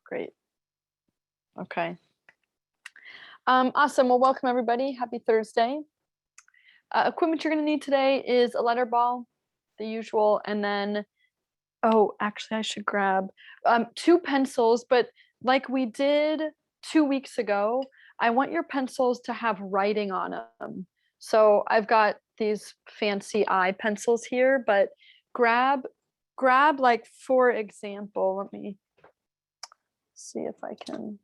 Great. Okay. Awesome. Well, welcome everybody. Happy Thursday. Equipment you're going to need today is a letter ball, the usual, and then, oh, actually I should grab 2 pencils, but like we did 2 weeks ago, I want your pencils to have writing on them. So I've got these fancy eye pencils here, but grab like, for example, let me see if I can,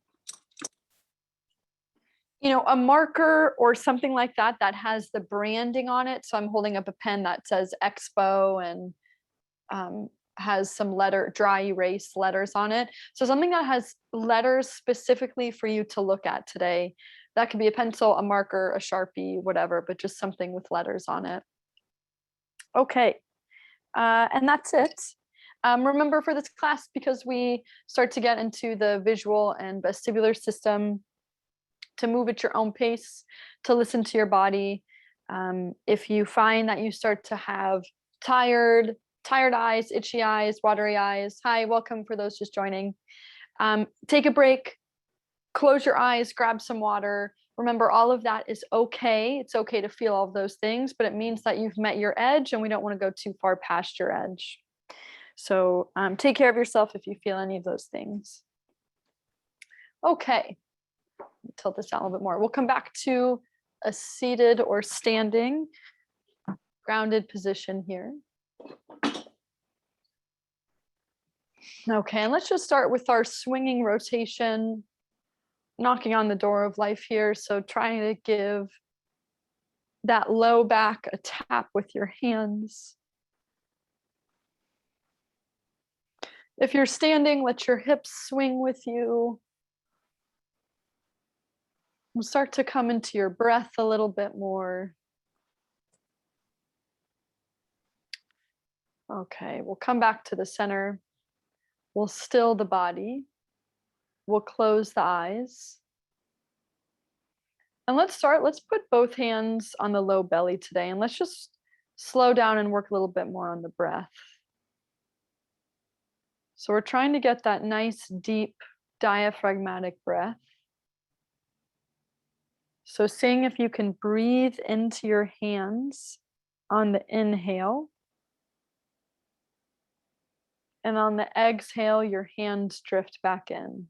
a marker or something like that that has the branding on it. So I'm holding up a pen that says Expo and has some dry erase letters on it. So something that has letters specifically for you to look at today. That could be a pencil, a marker, a Sharpie, whatever, but just something with letters on it. Okay, and that's it. Remember for this class, because we start to get into the visual and vestibular system, to move at your own pace, to listen to your body. If you find that you start to have tired eyes, itchy eyes, watery eyes, hi, welcome for those just joining. Take a break, close your eyes, grab some water. Remember, all of that is okay. It's okay to feel all of those things, but it means that you've met your edge and we don't want to go too far past your edge. So take care of yourself if you feel any of those things. Okay, tilt this down a little bit more. We'll come back to a seated or standing, grounded position here. Okay, and let's just start with our swinging rotation, knocking on the door of life here. So trying to give that low back a tap with your hands. If you're standing, let your hips swing with you. We'll start to come into your breath a little bit more. Okay, we'll come back to the center. We'll still the body. We'll close the eyes. And let's put both hands on the low belly today, and let's just slow down and work a little bit more on the breath. So we're trying to get that nice, deep, diaphragmatic breath. So seeing if you can breathe into your hands on the inhale. And on the exhale, your hands drift back in.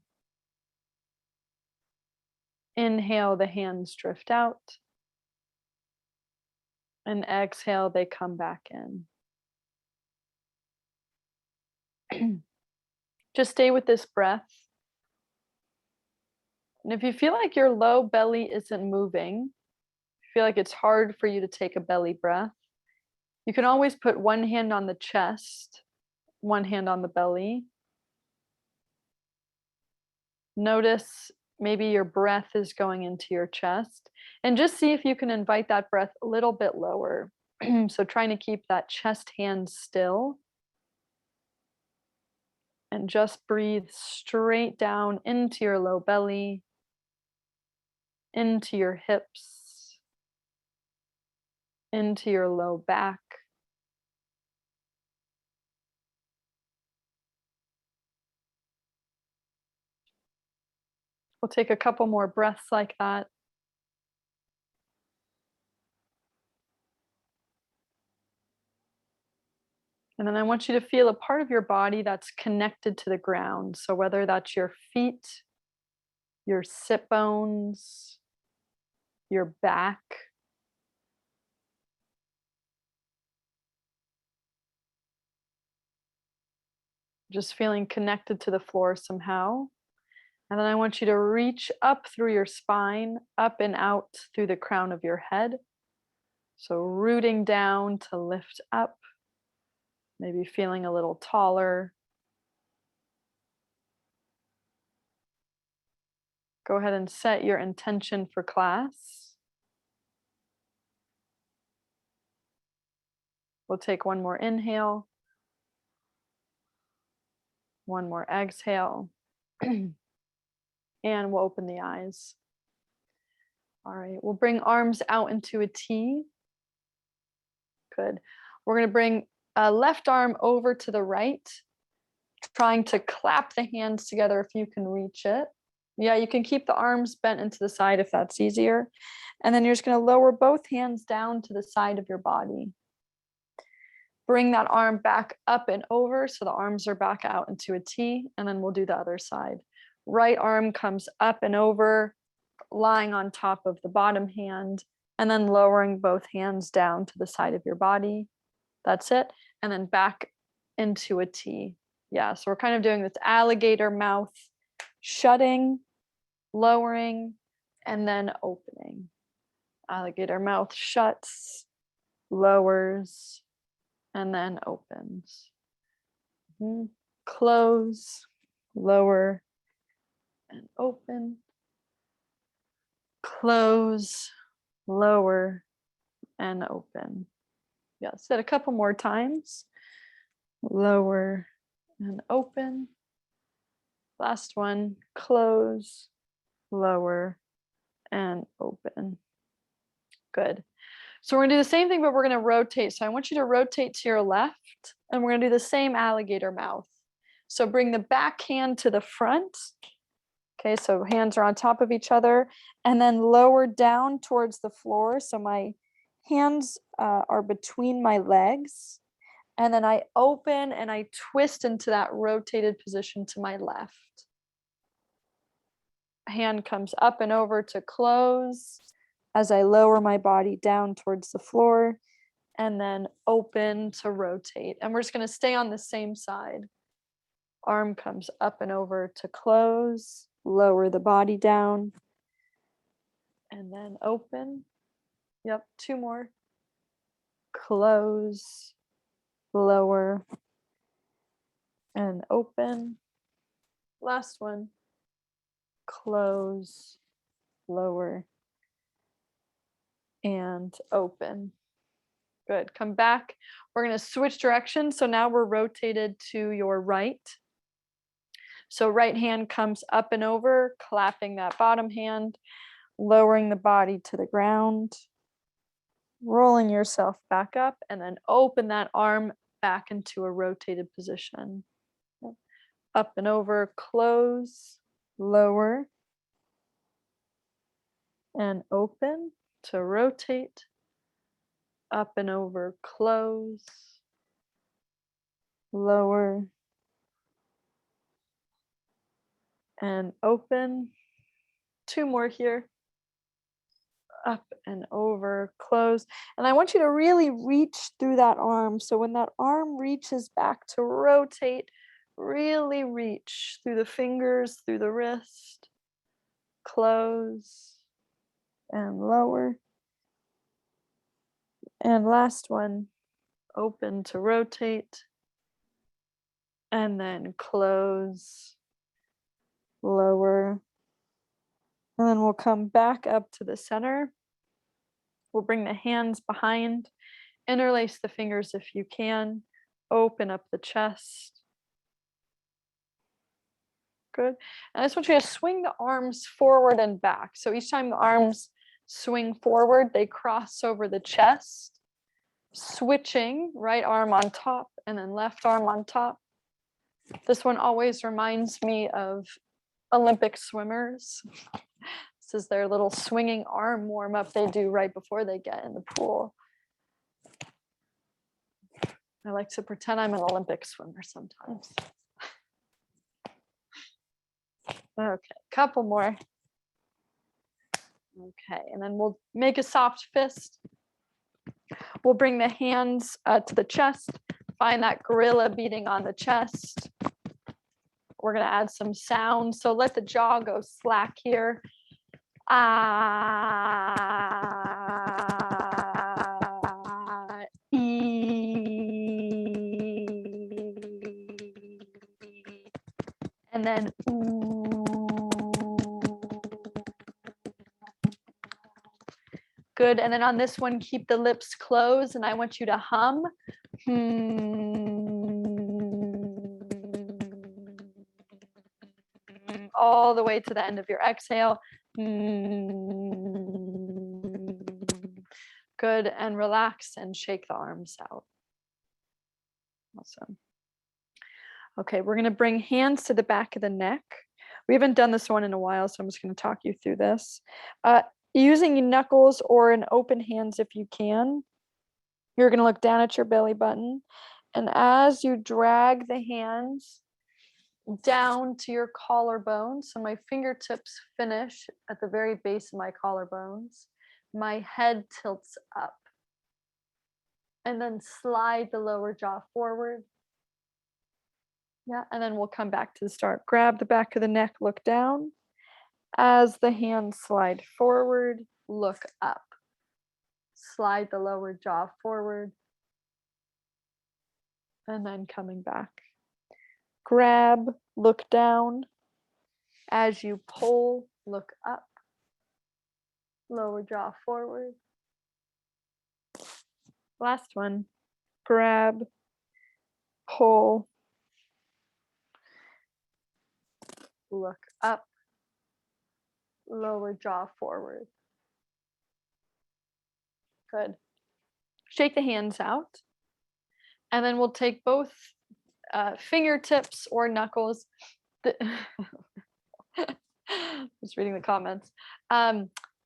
Inhale, the hands drift out. And exhale, they come back in. Just stay with this breath. And if you feel like your low belly isn't moving, feel like it's hard for you to take a belly breath, you can always put one hand on the chest, one hand on the belly. Notice maybe your breath is going into your chest, and just see if you can invite that breath a little bit lower. So trying to keep that chest hand still. And just breathe straight down into your low belly, into your hips, into your low back. We'll take a couple more breaths like that. And then I want you to feel a part of your body that's connected to the ground. So whether that's your feet, your sit bones, your back, just feeling connected to the floor somehow. And then I want you to reach up through your spine, up and out through the crown of your head. So rooting down to lift up, maybe feeling a little taller. Go ahead and set your intention for class. We'll take one more inhale, one more exhale, and we'll open the eyes. All right, we'll bring arms out into a T. Good. We're going to bring a left arm over to the right. trying to clap the hands together if you can reach it. Yeah, you can keep the arms bent into the side if that's easier. And then you're just going to lower both hands down to the side of your body. Bring that arm back up and over so the arms are back out into a T, and then we'll do the other side. Right arm comes up and over, lying on top of the bottom hand, and then lowering both hands down to the side of your body. That's it. And then back into a T. Yeah, so we're kind of doing this alligator mouth, shutting, lowering, and then opening. Alligator mouth shuts, lowers, and then opens. Close, lower, and open. Close, lower, and open. Yes, yeah, a couple more times. Lower and open. Last one, close, lower, and open. Good. So we're gonna do the same thing, but we're gonna rotate. So I want you to rotate to your left, and we're gonna do the same alligator mouth. So bring the back hand to the front. Okay, so hands are on top of each other, and then lower down towards the floor. So my hands are between my legs, and then I open and I twist into that rotated position to my left. Hand comes up and over to close as I lower my body down towards the floor, and then open to rotate. And we're just going to stay on the same side. Arm comes up and over to close, lower the body down, and then open. Yep, two more. Close, lower, and open. Last one. Close, lower, and open. Good. Come back. We're going to switch directions. So now we're rotated to your right. So right hand comes up and over, clapping that bottom hand, lowering the body to the ground, rolling yourself back up, and then open that arm back into a rotated position. Up and over, close, lower, and open to rotate. Up and over, close, lower, and open. Two more here. Up and over, close. And I want you to really reach through that arm. So when that arm reaches back to rotate, really reach through the fingers, through the wrist. Close and lower. And last one, open to rotate. And then close, lower. And then we'll come back up to the center. We'll bring the hands behind, interlace the fingers if you can, open up the chest. Good. And I just want you to swing the arms forward and back. So each time the arms swing forward, they cross over the chest, switching right arm on top and then left arm on top. This one always reminds me of Olympic swimmers. This is their little swinging arm warm up they do right before they get in the pool. I like to pretend I'm an Olympic swimmer sometimes. Okay, couple more. Okay, and then we'll make a soft fist. We'll bring the hands to the chest, find that gorilla beating on the chest. We're gonna add some sound, so let the jaw go slack here. And then good. And then on this one, keep the lips closed, and I want you to hum. All the way to the end of your exhale. Good. And relax and shake the arms out. Awesome. Okay, we're going to bring hands to the back of the neck. We haven't done this one in a while, so I'm just going to talk you through this. Uh, Using your knuckles or an open hands if you can, you're going to look down at your belly button. And as you drag the hands down to your collarbone, so my fingertips finish at the very base of my collarbones, my head tilts up. And then slide the lower jaw forward. Yeah, and then we'll come back to the start. Grab the back of the neck, look down. As the hands slide forward, look up. Slide the lower jaw forward. And then coming back. Grab, look down. As you pull, look up. Lower jaw forward. Last one. Grab, pull, look up. Lower jaw forward. Good. Shake the hands out. And then we'll take both fingertips or knuckles. Just reading the comments.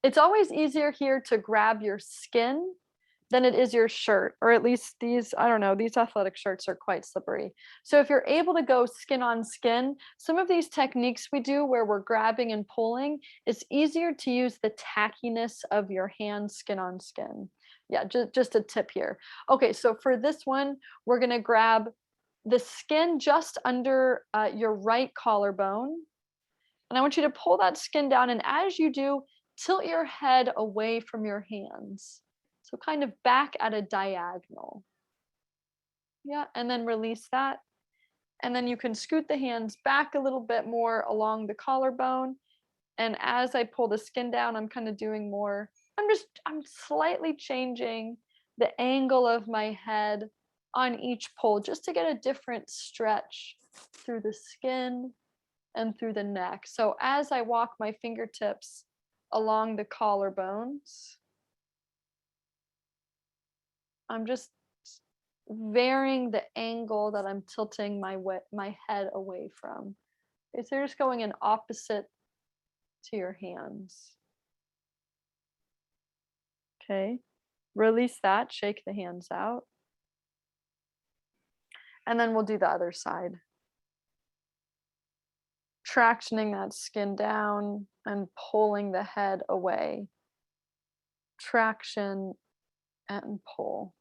It's always easier here to grab your skin than it is your shirt, or at least these, I don't know, these athletic shirts are quite slippery. So if you're able to go skin on skin, some of these techniques we do where we're grabbing and pulling, it's easier to use the tackiness of your hand skin on skin. Yeah, just a tip here. Okay, so for this one, we're gonna grab the skin just under your right collarbone. And I want you to pull that skin down, and as you do, tilt your head away from your hands. So kind of back at a diagonal. Yeah, and then release that. And then you can scoot the hands back a little bit more along the collarbone. And as I pull the skin down, I'm kind of doing more, I'm slightly changing the angle of my head on each pull just to get a different stretch through the skin and through the neck. So as I walk my fingertips along the collarbones, I'm just varying the angle that I'm tilting my head away from. Okay, so you're just going in opposite to your hands. Okay, release that, shake the hands out. And then we'll do the other side. Tractioning that skin down and pulling the head away. Traction and pull.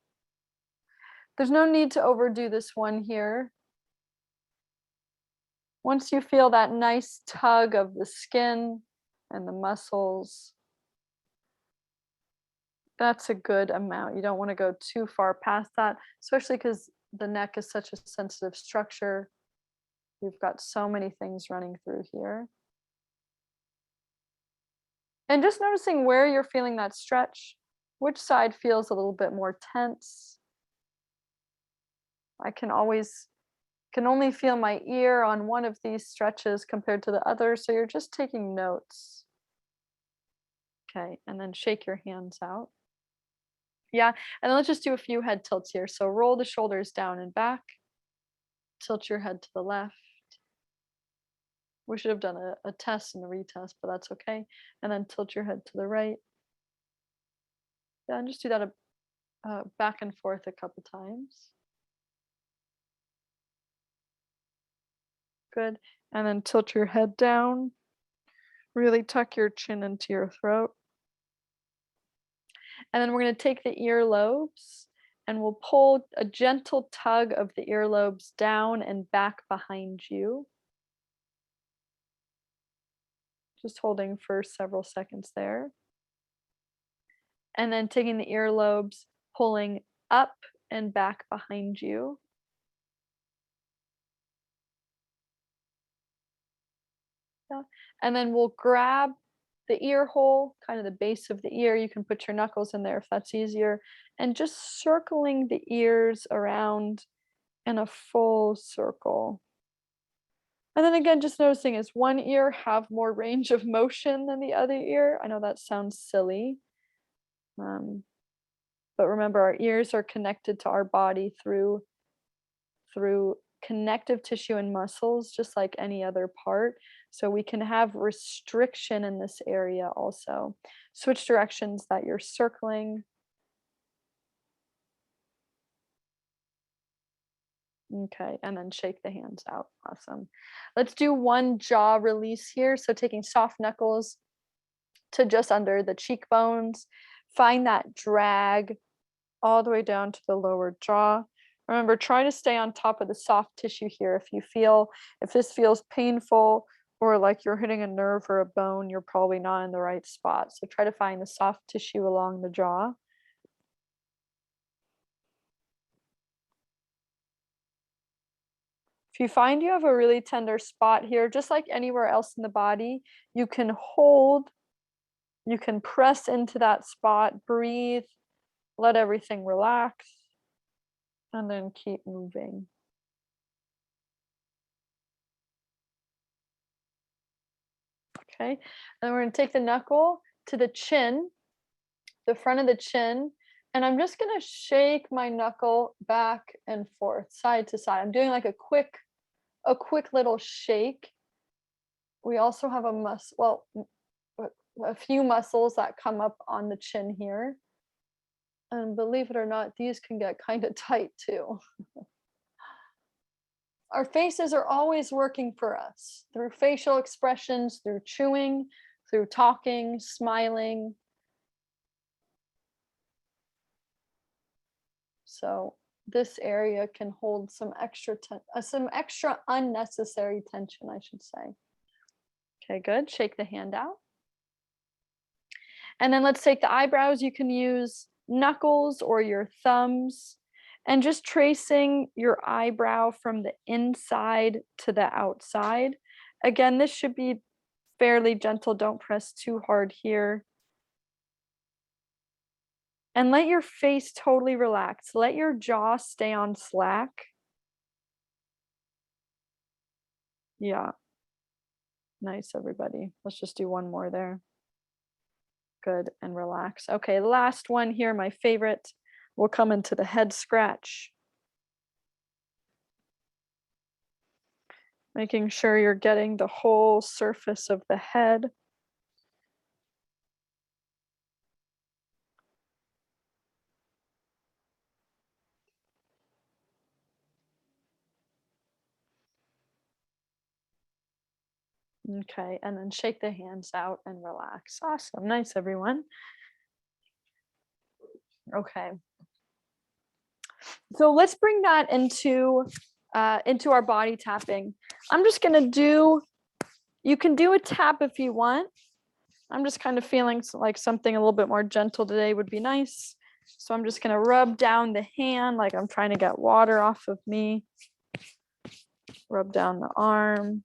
There's no need to overdo this one here. Once you feel that nice tug of the skin and the muscles, that's a good amount. You don't want to go too far past that, especially because the neck is such a sensitive structure. We've got so many things running through here. And just noticing where you're feeling that stretch, which side feels a little bit more tense. I can only feel my ear on one of these stretches compared to the other, so you're just taking notes. Okay, and then shake your hands out. Yeah, and then let's just do a few head tilts here. So roll the shoulders down and back, tilt your head to the left. We should have done a test and a retest, but that's okay. And then tilt your head to the right. Yeah, and just do that back and forth a couple times. Good. And then tilt your head down. Really tuck your chin into your throat. And then we're going to take the earlobes and we'll pull a gentle tug of the earlobes down and back behind you. Just holding for several seconds there. And then taking the earlobes, pulling up and back behind you. Yeah. And then we'll grab the ear hole, kind of the base of the ear. You can put your knuckles in there if that's easier. And just circling the ears around in a full circle. And then again, just noticing, is one ear have more range of motion than the other ear? I know that sounds silly. But remember, our ears are connected to our body through connective tissue and muscles just like any other part. So we can have restriction in this area also. Switch directions that you're circling. Okay, and then shake the hands out. Awesome. Let's do one jaw release here. So taking soft knuckles to just under the cheekbones. Find that drag all the way down to the lower jaw. Remember, try to stay on top of the soft tissue here. If this feels painful or like you're hitting a nerve or a bone, you're probably not in the right spot. So try to find the soft tissue along the jaw. If you find you have a really tender spot here, just like anywhere else in the body, you can hold, you can press into that spot, breathe, let everything relax, and then keep moving. Okay, and we're going to take the knuckle to the chin, the front of the chin, and I'm just going to shake my knuckle back and forth, side to side. I'm doing like a quick little shake. We also have a few muscles that come up on the chin here. And believe it or not, these can get kind of tight too. Our faces are always working for us through facial expressions, through chewing, through talking, smiling. So this area can hold some extra unnecessary tension, I should say. Okay, good. Shake the hand out. And then let's take the eyebrows. You can use knuckles or your thumbs and just tracing your eyebrow from the inside to the outside. Again, this should be fairly gentle. Don't press too hard here. And let your face totally relax. Let your jaw stay on slack. Yeah. Nice, everybody. Let's just do one more there. Good, and relax. Okay, last one here, my favorite. We'll come into the head scratch. Making sure you're getting the whole surface of the head. Okay, and then shake the hands out and relax. Awesome, nice, everyone. Okay. So let's bring that into our body tapping. I'm just gonna you can do a tap if you want. I'm just kind of feeling like something a little bit more gentle today would be nice. So I'm just gonna rub down the hand like I'm trying to get water off of me. Rub down the arm.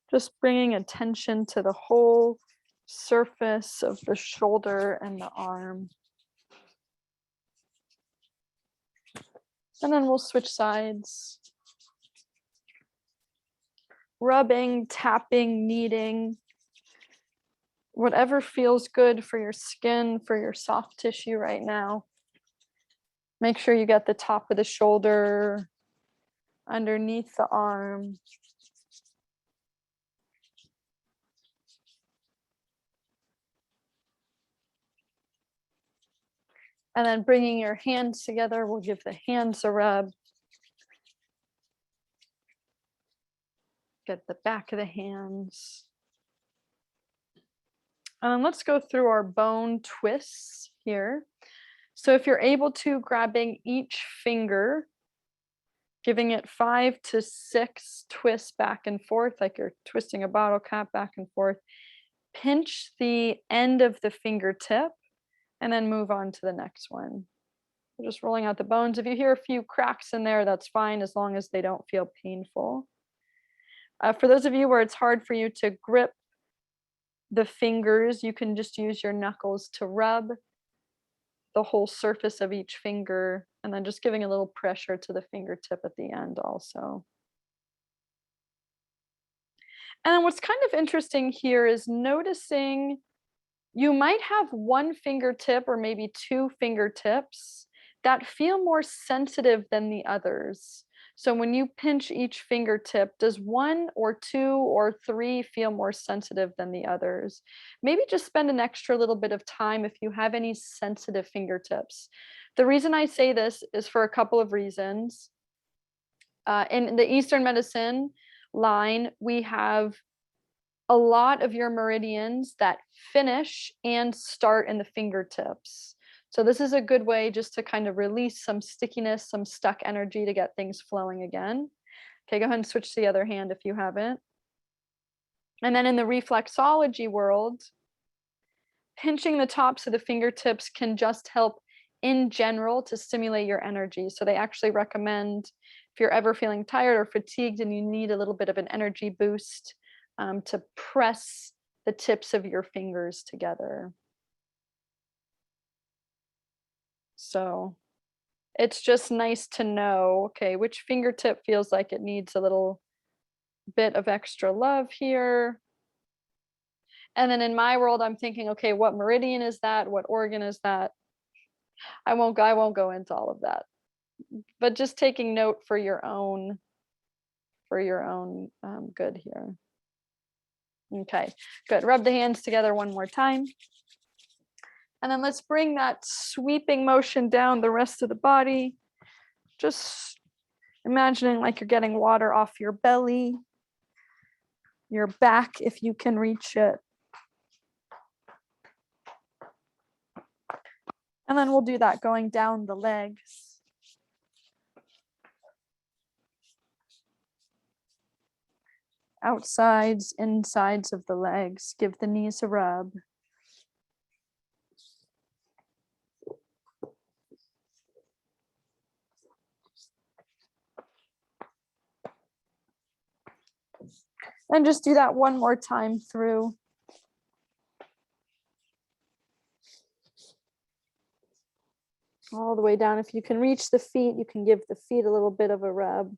Just bringing attention to the whole surface of the shoulder and the arm. And then we'll switch sides. Rubbing, tapping, kneading, whatever feels good for your skin, for your soft tissue right now. Make sure you get the top of the shoulder, underneath the arm. And then bringing your hands together, we'll give the hands a rub. Get the back of the hands. And then let's go through our bone twists here. So if you're able to, grabbing each finger, giving it 5 to 6 twists back and forth, like you're twisting a bottle cap back and forth. Pinch the end of the fingertip and then move on to the next one. We're just rolling out the bones. If you hear a few cracks in there, that's fine as long as they don't feel painful. For those of you where it's hard for you to grip the fingers, you can just use your knuckles to rub the whole surface of each finger and then just giving a little pressure to the fingertip at the end also. And then what's kind of interesting here is noticing you might have one fingertip or maybe two fingertips that feel more sensitive than the others. So when you pinch each fingertip, does one or two or three feel more sensitive than the others? Maybe just spend an extra little bit of time if you have any sensitive fingertips. The reason I say this is for a couple of reasons. In the Eastern medicine line, we have a lot of your meridians that finish and start in the fingertips. So this is a good way just to kind of release some stickiness, some stuck energy to get things flowing again. Okay, go ahead and switch to the other hand if you haven't. And then in the reflexology world, pinching the tops of the fingertips can just help in general to stimulate your energy. So they actually recommend if you're ever feeling tired or fatigued and you need a little bit of an energy boost, to press the tips of your fingers together. So it's just nice to know, okay, which fingertip feels like it needs a little bit of extra love here. And then in my world, I'm thinking, okay, what meridian is that? What organ is that? I won't go into all of that, but just taking note for your own good here. Okay, good. Rub the hands together one more time. And then let's bring that sweeping motion down the rest of the body. Just imagining like you're getting water off your belly, your back if you can reach it. And then we'll do that going down the legs. Outsides, insides of the legs. Give the knees a rub. And just do that one more time through. All the way down. If you can reach the feet, you can give the feet a little bit of a rub.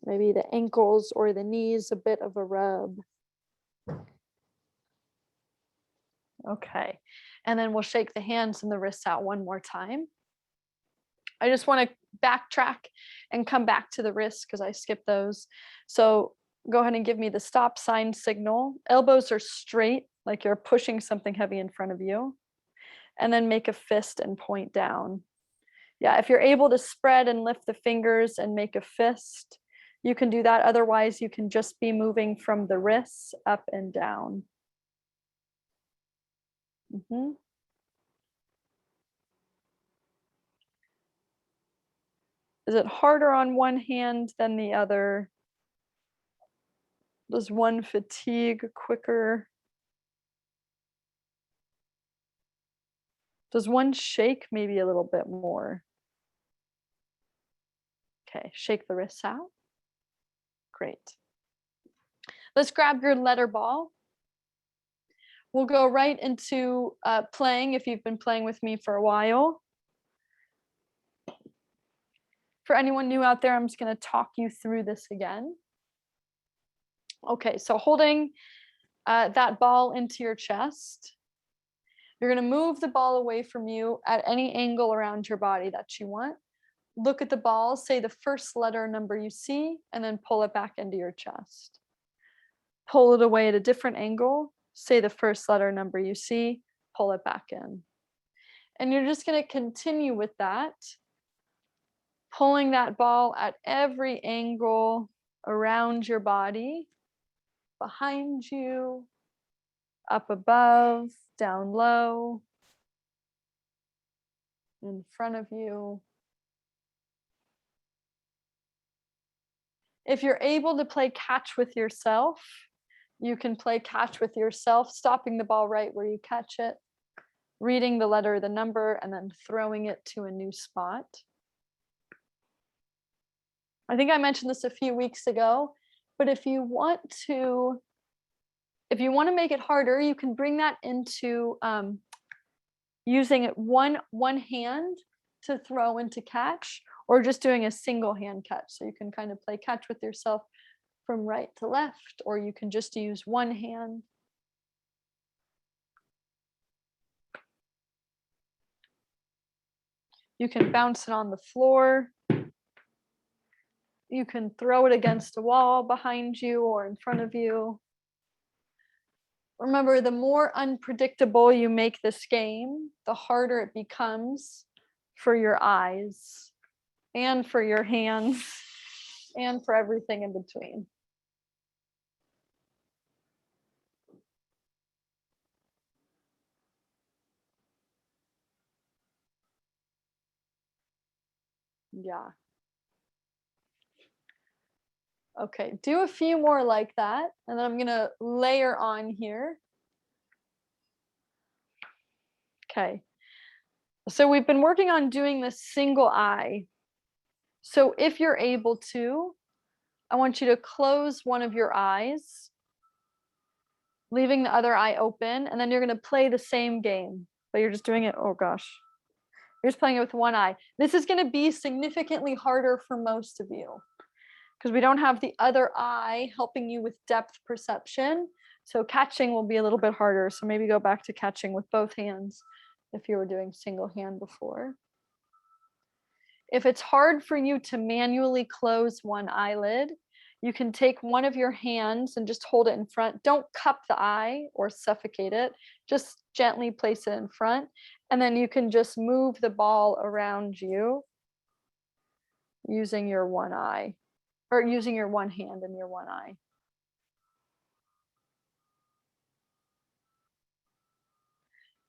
Maybe the ankles or the knees, a bit of a rub. Okay, and then we'll shake the hands and the wrists out one more time. I just want to backtrack and come back to the wrists because I skipped those. So go ahead and give me the stop sign signal. Elbows are straight, like you're pushing something heavy in front of you. And then make a fist and point down. Yeah, if you're able to spread and lift the fingers and make a fist, you can do that. Otherwise, you can just be moving from the wrists up and down. Is it harder on one hand than the other? Does one fatigue quicker? Does one shake maybe a little bit more? Okay, shake the wrists out. Great. Let's grab your letter ball. We'll go right into playing if you've been playing with me for a while. For anyone new out there, I'm just going to talk you through this again. Okay, so holding that ball into your chest, you're going to move the ball away from you at any angle around your body that you want. Look at the ball, say the first letter number you see, and then pull it back into your chest. Pull it away at a different angle, say the first letter number you see, pull it back in. And you're just going to continue with that, pulling that ball at every angle around your body, behind you, up above, down low, in front of you. If you're able to play catch with yourself, you can play catch with yourself, stopping the ball right where you catch it, reading the letter or the number, and then throwing it to a new spot. I think I mentioned this a few weeks ago, but if you want to make it harder, you can bring that into using it one hand to throw and to catch, or just doing a single hand catch. So you can kind of play catch with yourself from right to left, or you can just use one hand. You can bounce it on the floor. You can throw it against a wall behind you or in front of you. Remember, the more unpredictable you make this game, the harder it becomes for your eyes and for your hands and for everything in between. Yeah. Okay, do a few more like that, and then I'm gonna layer on here. Okay, so we've been working on doing this single eye. So if you're able to, I want you to close one of your eyes, leaving the other eye open, and then you're gonna play the same game, but you're just doing it, oh gosh. You're just playing it with one eye. This is gonna be significantly harder for most of you, because we don't have the other eye helping you with depth perception. So catching will be a little bit harder. So maybe go back to catching with both hands if you were doing single hand before. If it's hard for you to manually close one eyelid, you can take one of your hands and just hold it in front. Don't cup the eye or suffocate it. Just gently place it in front. And then you can just move the ball around you using your one eye. Or using your one hand and your one eye.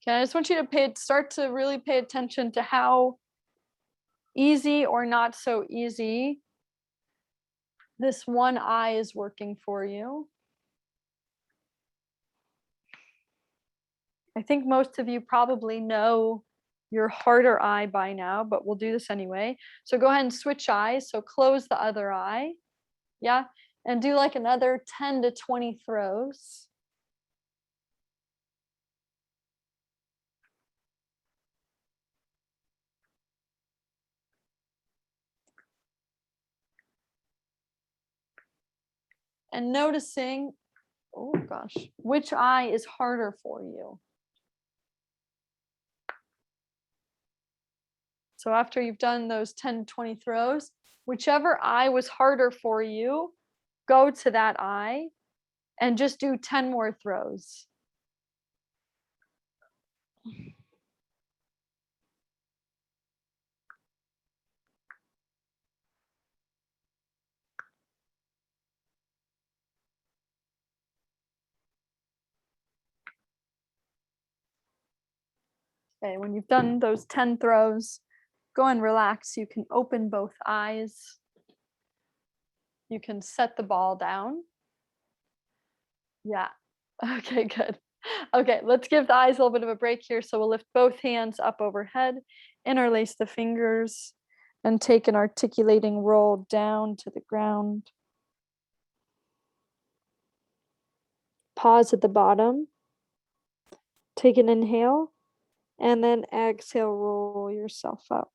Okay, I just want you to start to really pay attention to how easy or not so easy this one eye is working for you. I think most of you probably know your harder eye by now, but we'll do this anyway. So go ahead and switch eyes. So close the other eye. Yeah. And do like another 10 to 20 throws. And noticing, oh gosh, which eye is harder for you. So after you've done those 10 to 20 throws, whichever eye was harder for you, go to that eye and just do 10 more throws. Okay, when you've done those 10 throws, go and relax. You can open both eyes. You can set the ball down. Yeah. Okay, good. Okay, let's give the eyes a little bit of a break here. So we'll lift both hands up overhead, interlace the fingers, and take an articulating roll down to the ground. Pause at the bottom. Take an inhale, and then exhale, roll yourself up.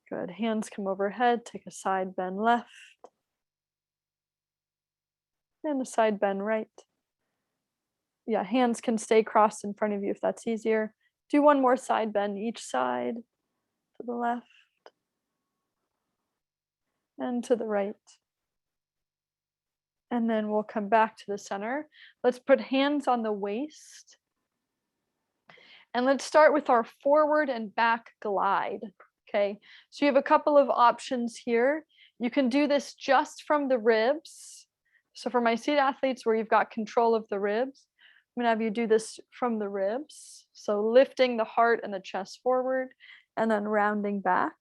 Good. Hands come overhead. Take a side bend left. And a side bend right. Yeah, hands can stay crossed in front of you if that's easier. Do one more side bend each side, to the left and to the right. And then we'll come back to the center. Let's put hands on the waist. And let's start with our forward and back glide. Okay, so you have a couple of options here. You can do this just from the ribs. So for my seated athletes where you've got control of the ribs, I'm gonna have you do this from the ribs. So lifting the heart and the chest forward and then rounding back.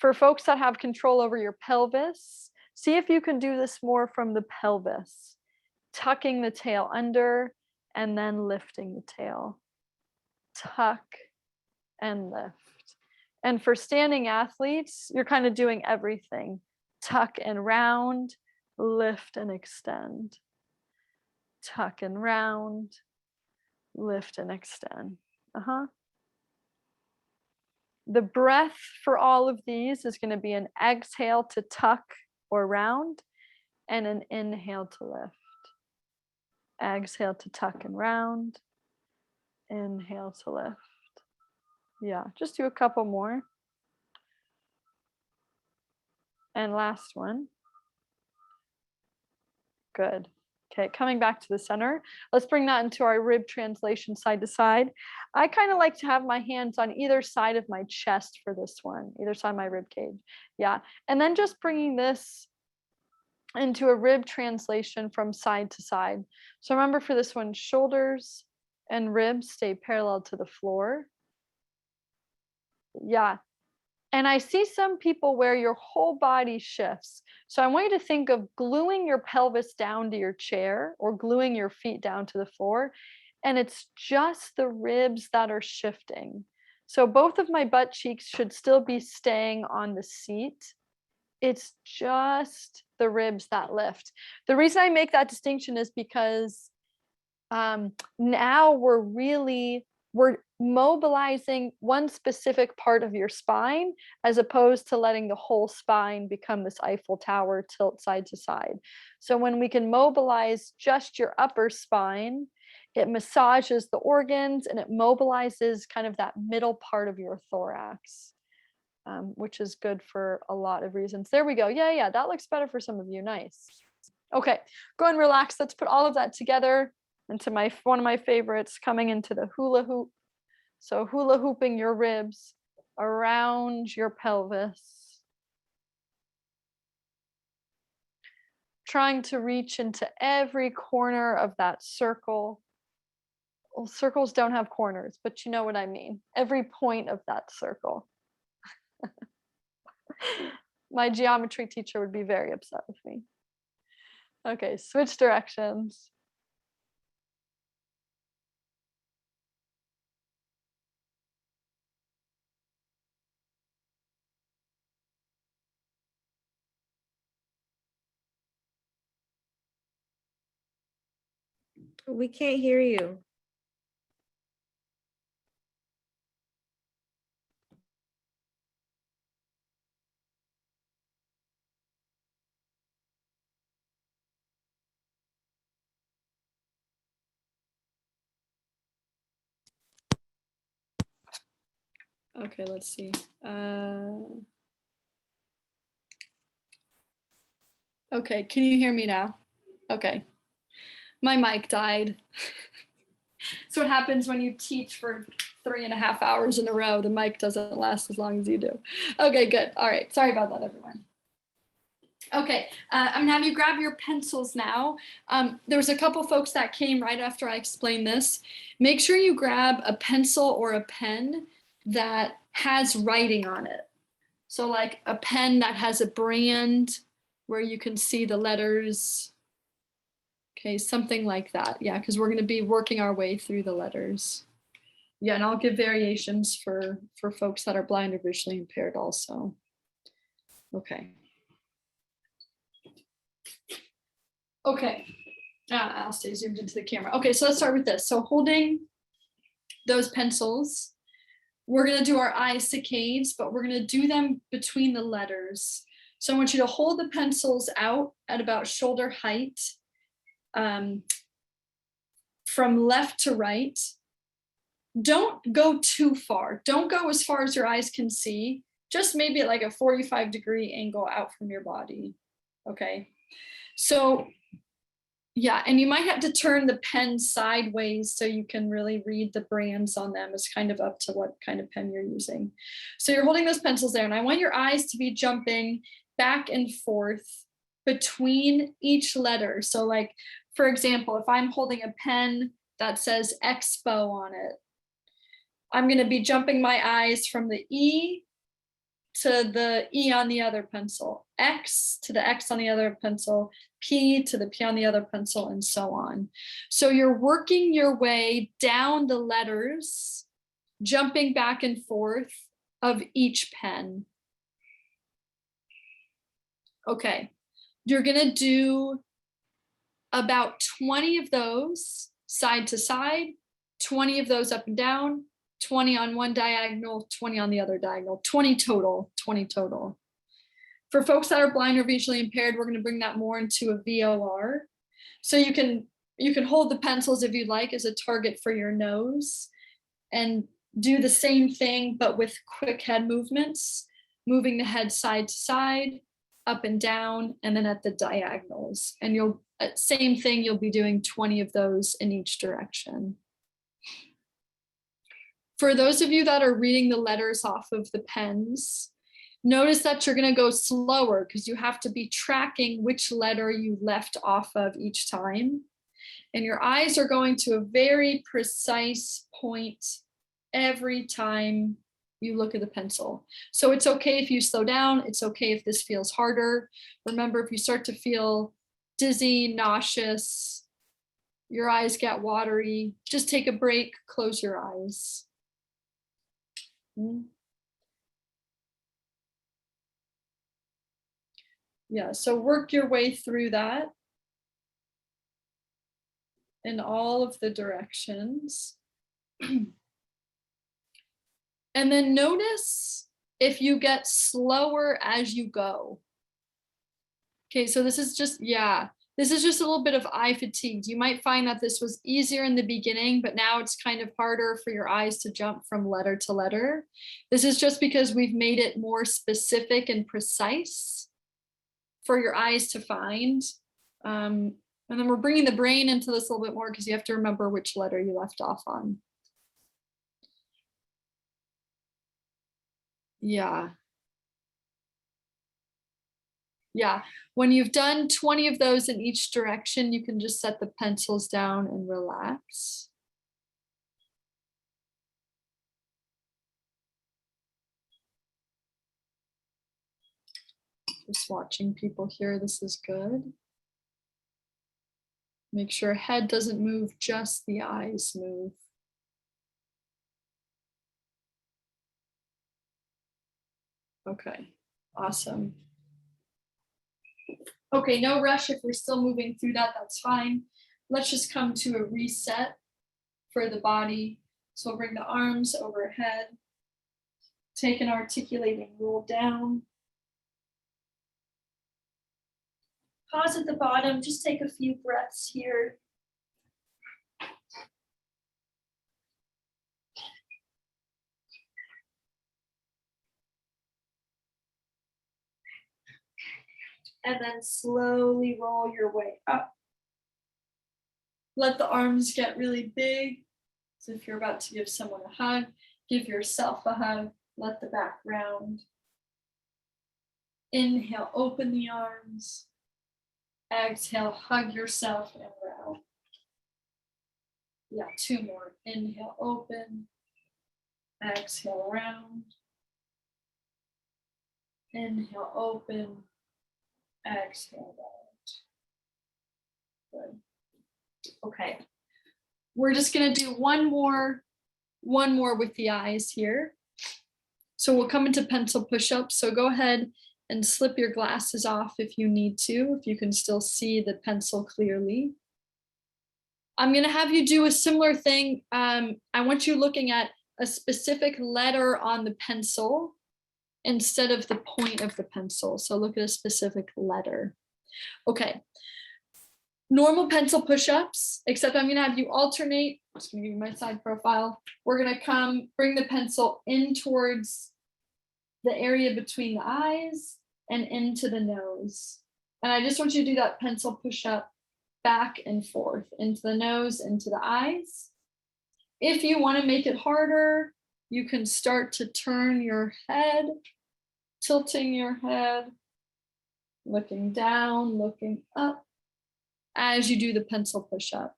For folks that have control over your pelvis, see if you can do this more from the pelvis, tucking the tail under and then lifting the tail. Tuck and lift. And for standing athletes, you're kind of doing everything. Tuck and round, lift and extend. Tuck and round, lift and extend. The breath for all of these is going to be an exhale to tuck or round and an inhale to lift. Exhale to tuck and round. Inhale to lift. Yeah, just do a couple more. And last one. Good. Okay, coming back to the center. Let's bring that into our rib translation side to side. I kind of like to have my hands on either side of my chest for this one, either side of my rib cage. Yeah. And then just bringing this into a rib translation from side to side. So remember for this one, shoulders and ribs stay parallel to the floor. Yeah. And I see some people where your whole body shifts. So I want you to think of gluing your pelvis down to your chair or gluing your feet down to the floor. And it's just the ribs that are shifting. So both of my butt cheeks should still be staying on the seat. It's just the ribs that lift. The reason I make that distinction is because now we're mobilizing one specific part of your spine as opposed to letting the whole spine become this Eiffel Tower tilt side to side. So when we can mobilize just your upper spine, it massages the organs and it mobilizes kind of that middle part of your thorax, which is good for a lot of reasons. There we go. Yeah, that looks better for some of you. Nice. Okay, go and relax. Let's put all of that together into one of my favorites, coming into the hula hoop. So hula hooping your ribs around your pelvis. Trying to reach into every corner of that circle. Well, circles don't have corners, but you know what I mean. Every point of that circle. My geometry teacher would be very upset with me. Okay, switch directions. We can't hear you. Okay, let's see. Okay, can you hear me now? Okay. My mic died. So what happens when you teach for 3.5 hours in a row, the mic doesn't last as long as you do. Okay, good. All right. Sorry about that, everyone. Okay, I'm gonna have you grab your pencils now. There was a couple folks that came right after I explained this. Make sure you grab a pencil or a pen that has writing on it. So like a pen that has a brand where you can see the letters. Okay, something like that. Yeah, because we're going to be working our way through the letters. Yeah, and I'll give variations for folks that are blind or visually impaired also. Okay. Okay. I'll stay zoomed into the camera. Okay, so let's start with this. So holding those pencils, we're going to do our eye Cicades, but we're going to do them between the letters. So I want you to hold the pencils out at about shoulder height. From left to right. Don't go too far. Don't go as far as your eyes can see. Just maybe at like a 45-degree angle out from your body. Okay. So yeah, and you might have to turn the pen sideways so you can really read the brands on them. It's kind of up to what kind of pen you're using. So you're holding those pencils there, and I want your eyes to be jumping back and forth between each letter. So like, for example, if I'm holding a pen that says Expo on it, I'm going to be jumping my eyes from the E to the E on the other pencil, X to the X on the other pencil, P to the P on the other pencil, and so on. So you're working your way down the letters, jumping back and forth of each pen. Okay, you're going to do about 20 of those side to side, 20 of those up and down, 20 on one diagonal, 20 on the other diagonal, 20 total. For folks that are blind or visually impaired, we're going to bring that more into a VOR. So you can hold the pencils if you'd like as a target for your nose, and do the same thing, but with quick head movements, moving the head side to side, up and down, and then at the diagonals. And you'll, same thing, you'll be doing 20 of those in each direction. For those of you that are reading the letters off of the pens, notice that you're going to go slower because you have to be tracking which letter you left off of each time. And your eyes are going to a very precise point every time you look at the pencil. So it's okay if you slow down. It's okay if this feels harder. Remember, if you start to feel dizzy, nauseous, your eyes get watery, just take a break, close your eyes. Yeah, so work your way through that in all of the directions. And then notice if you get slower as you go. Okay, so this is just, yeah, this is just a little bit of eye fatigue. You might find that this was easier in the beginning, but now it's kind of harder for your eyes to jump from letter to letter. This is just because we've made it more specific and precise for your eyes to find. And then we're bringing the brain into this a little bit more because you have to remember which letter you left off on. Yeah. Yeah, when you've done 20 of those in each direction, you can just set the pencils down and relax. Just watching people here, this is good. Make sure head doesn't move, just the eyes move. Okay, awesome. Okay, no rush if we're still moving through that, that's fine. Let's just come to a reset for the body. So we'll bring the arms overhead, take an articulating roll down. Pause at the bottom, just take a few breaths here. And then slowly roll your way up. Let the arms get really big. So if you're about to give someone a hug, give yourself a hug, let the back round. Inhale, open the arms. Exhale, hug yourself and round. Yeah, 2 more. Inhale, open. Exhale, round. Inhale, open. Exhale, round. Good. Okay. We're just going to do one more with the eyes here. So we'll come into pencil push-ups. So go ahead and slip your glasses off if you need to, if you can still see the pencil clearly. I'm going to have you do a similar thing. I want you looking at a specific letter on the pencil instead of the point of the pencil. So look at a specific letter. Okay. Normal pencil push-ups, except I'm going to have you alternate. I'm just going to give you my side profile. We're going to bring the pencil in towards the area between the eyes and into the nose. And I just want you to do that pencil push-up back and forth, into the nose, into the eyes. If you want to make it harder, you can start to turn your head, tilting your head, looking down, looking up as you do the pencil push-up.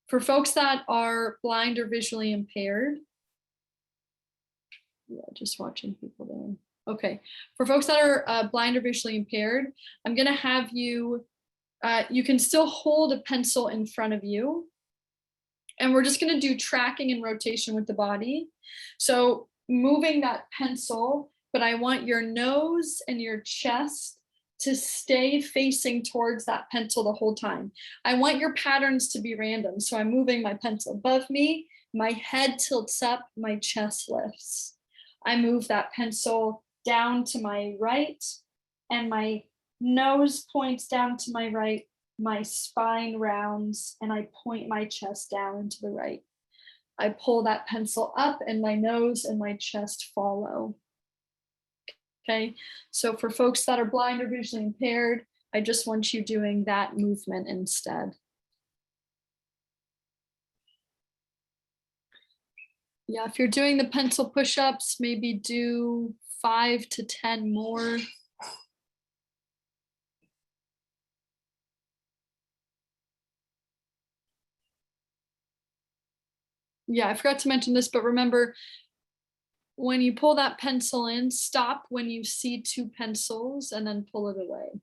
For folks that are blind or visually impaired, yeah, just watching people there. Okay, for folks that are blind or visually impaired, I'm gonna have you, you can still hold a pencil in front of you, and we're just gonna do tracking and rotation with the body. So moving that pencil, but I want your nose and your chest to stay facing towards that pencil the whole time. I want your patterns to be random. So I'm moving my pencil above me, my head tilts up, my chest lifts. I move that pencil down to my right, and my nose points down to my right, my spine rounds, and I point my chest down to the right. I pull that pencil up and my nose and my chest follow. Okay, so for folks that are blind or visually impaired, I just want you doing that movement instead. Yeah, if you're doing the pencil push-ups, maybe do 5 to 10 more. Yeah, I forgot to mention this, but remember, when you pull that pencil in, stop when you see 2 pencils and then pull it away.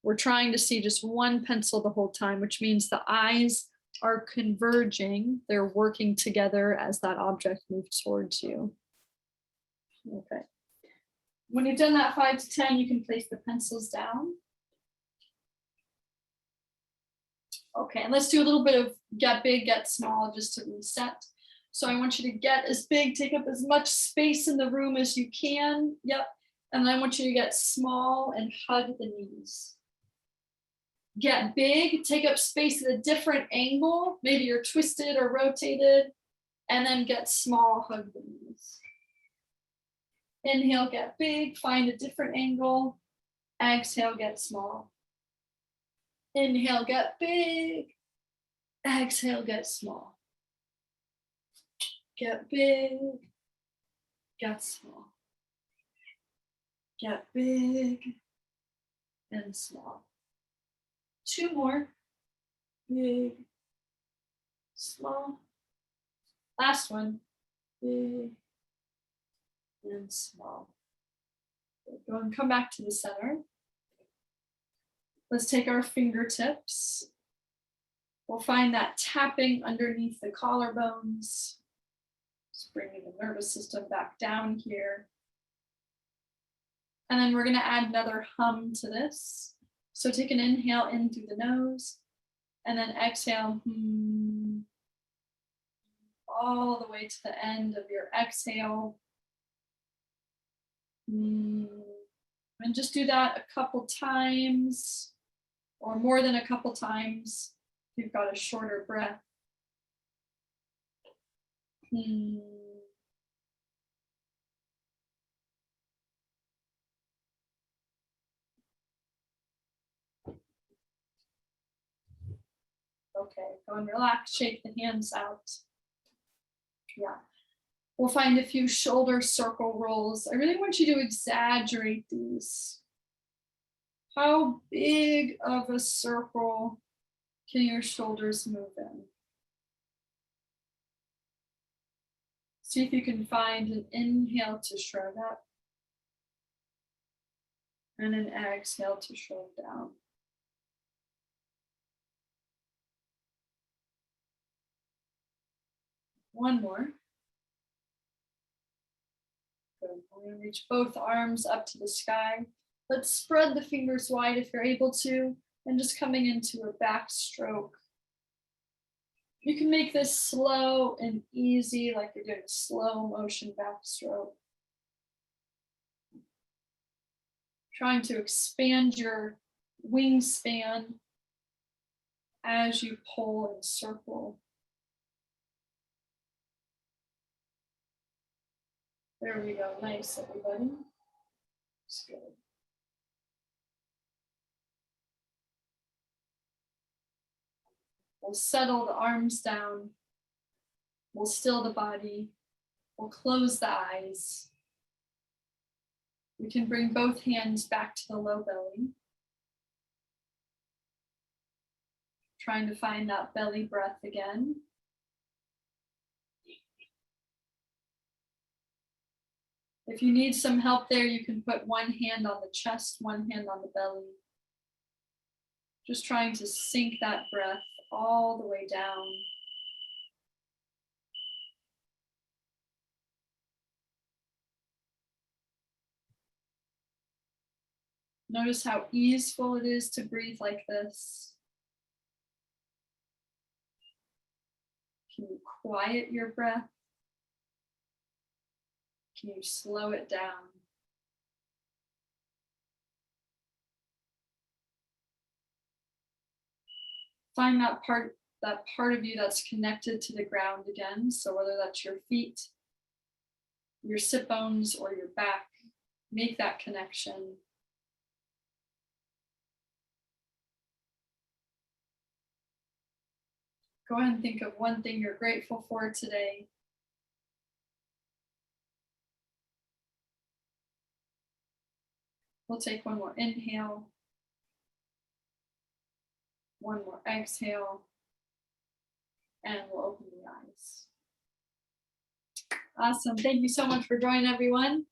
We're trying to see just one pencil the whole time, which means the eyes are converging. They're working together as that object moves towards you. Okay. When you've done that 5 to 10, you can place the pencils down. Okay, and let's do a little bit of get big, get small, just to reset. So I want you to get as big, take up as much space in the room as you can. Yep. And then I want you to get small and hug the knees. Get big, take up space at a different angle. Maybe you're twisted or rotated. And then get small, hug the knees. Inhale, get big, find a different angle. Exhale, get small. Inhale, get big. Exhale, get small. Get big, get small. Get big and small. 2 more. Big, small. Last one. Big and small. Go and come back to the center. Let's take our fingertips. We'll find that tapping underneath the collarbones. Just bringing the nervous system back down here. And then we're going to add another hum to this. So take an inhale in through the nose, and then exhale all the way to the end of your exhale. And just do that a couple times, or more than a couple times if you've got a shorter breath. Okay, go and relax, shake the hands out. Yeah. We'll find a few shoulder circle rolls. I really want you to exaggerate these. How big of a circle can your shoulders move in? See if you can find an inhale to shrug up and an exhale to shrug down. One more. Good. We're going to reach both arms up to the sky. Let's spread the fingers wide if you're able to, and just coming into a backstroke. You can make this slow and easy, like you're doing a slow motion backstroke. Trying to expand your wingspan as you pull and circle. There we go. Nice, everybody. That's good. We'll settle the arms down. We'll still the body. We'll close the eyes. We can bring both hands back to the low belly. Trying to find that belly breath again. If you need some help there, you can put one hand on the chest, one hand on the belly. Just trying to sink that breath all the way down. Notice how easeful it is to breathe like this. Can you quiet your breath? Can you slow it down? Find that part that part of you that's connected to the ground again. So whether that's your feet, your sit bones, or your back, make that connection. Go ahead and think of one thing you're grateful for today. We'll take one more inhale, one more exhale, and we'll open the eyes. Awesome. Thank you so much for joining, everyone.